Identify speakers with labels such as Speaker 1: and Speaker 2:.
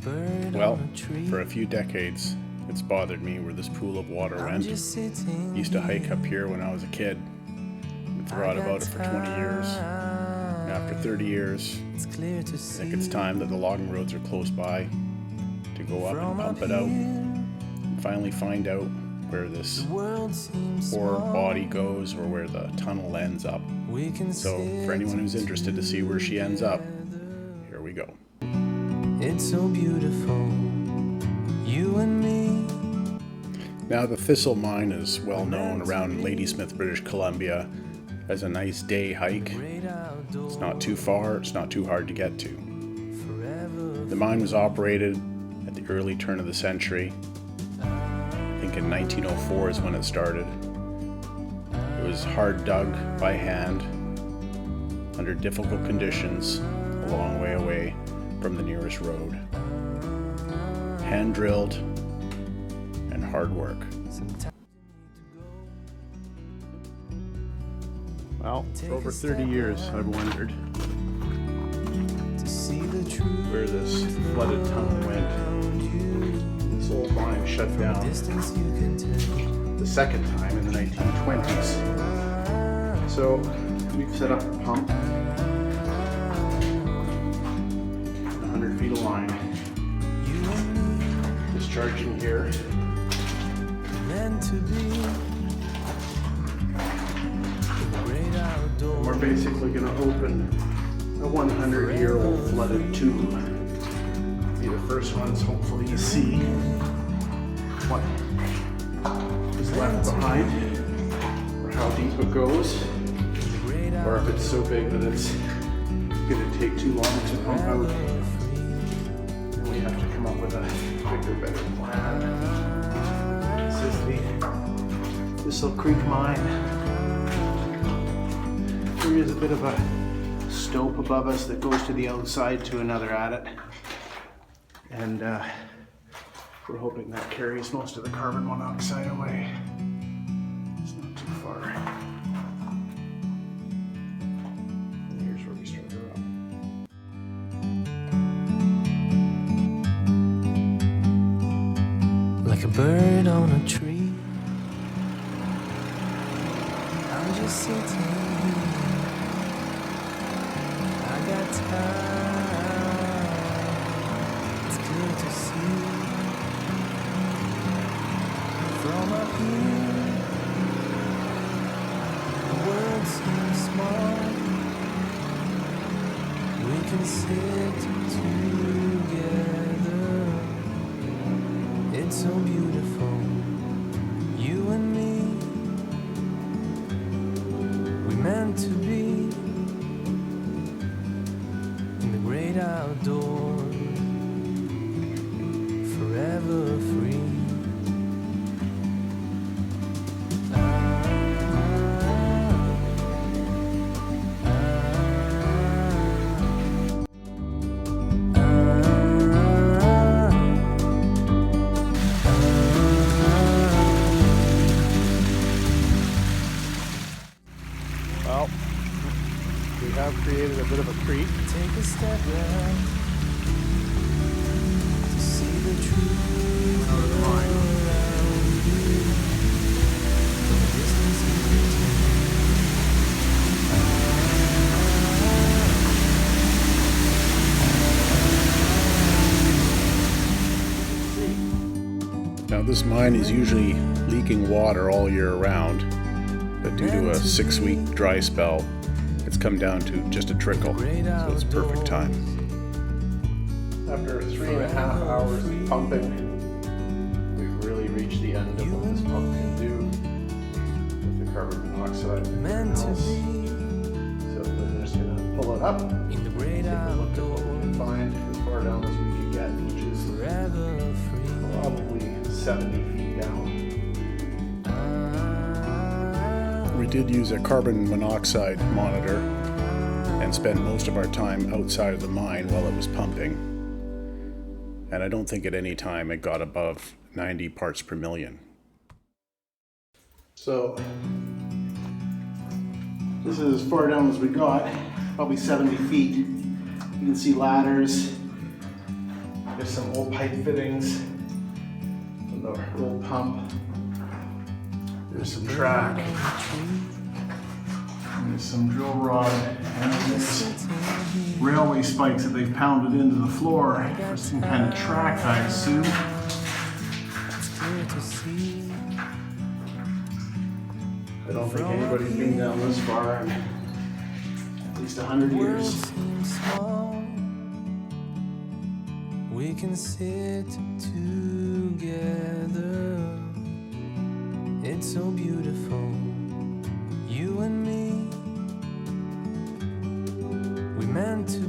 Speaker 1: Well, for a few decades, it's bothered me where this pool of water went. Used to hike up here when I was a kid and forgot about it for 20 years. And after 30 years, I think it's time that the logging roads are close by to go up and pump it out and finally find out where this ore body goes or where the tunnel ends up. So for anyone who's interested to see where she ends up, here we go.
Speaker 2: It's so beautiful, you and me.
Speaker 1: Now the Thistle mine is well known around Ladysmith, British Columbia as a nice day hike. It's not too far, it's not too hard to get to. The mine was operated at the early turn of the century. I think in 1904 is when it started. It was hard dug by hand under difficult conditions a long way away from the nearest road. Hand drilled and hard work. Well, for over 30 years I've wondered where this flooded tunnel went. This old mine shut down the second time in the 1920s. So we've set up a pump, 100 feet of line, discharging here. And we're basically going to open a 100-year-old flooded tube. Be the first ones, hopefully, to see what is left behind, or how deep it goes, or if it's so big that it's going to take too long to pump out, and we have to come up with a bigger, better plan. This is the Thistle Creek mine. There is a bit of a stope above us that goes to the outside to another adit, and we're hoping that carries most of the carbon monoxide away. It's not too far. And here's where we start her
Speaker 2: up. Like a bird on a tree, I'm just sitting here. I got time, it's clear to see. From up here, the world seems small. We can sit together. It's so beautiful, you and me. We meant to be in the great outdoors, forever free.
Speaker 1: Well, we have created a bit of a creek.
Speaker 2: Take a step back to see the truth
Speaker 1: out of the mine.
Speaker 2: around you. From a distance you can
Speaker 1: Now this mine is usually leaking water all year round, but due to a 6-week dry spell, it's come down to just a trickle, so it's perfect time. After 3.5 hours of pumping, we've really reached the end of what this pump can do with the carbon monoxide and
Speaker 2: meant to
Speaker 1: else.
Speaker 2: be
Speaker 1: So we're just going to pull it up,
Speaker 2: in the great
Speaker 1: take a look at what we can
Speaker 2: outdoors,
Speaker 1: find as far down as we can get, which is
Speaker 2: forever free.
Speaker 1: probably 70 feet down. We did use a carbon monoxide monitor and spent most of our time outside of the mine while it was pumping. And I don't think at any time it got above 90 parts per million. So this is as far down as we got, probably 70 feet. You can see ladders, There's some old pipe fittings from the old pump. There's some track. And there's some drill rod. And there's railway spikes that they've pounded into the floor for some kind of track, I assume. I don't think anybody's been down this far in at least 100 years.
Speaker 2: We can sit together. It's so beautiful, you and me. We meant to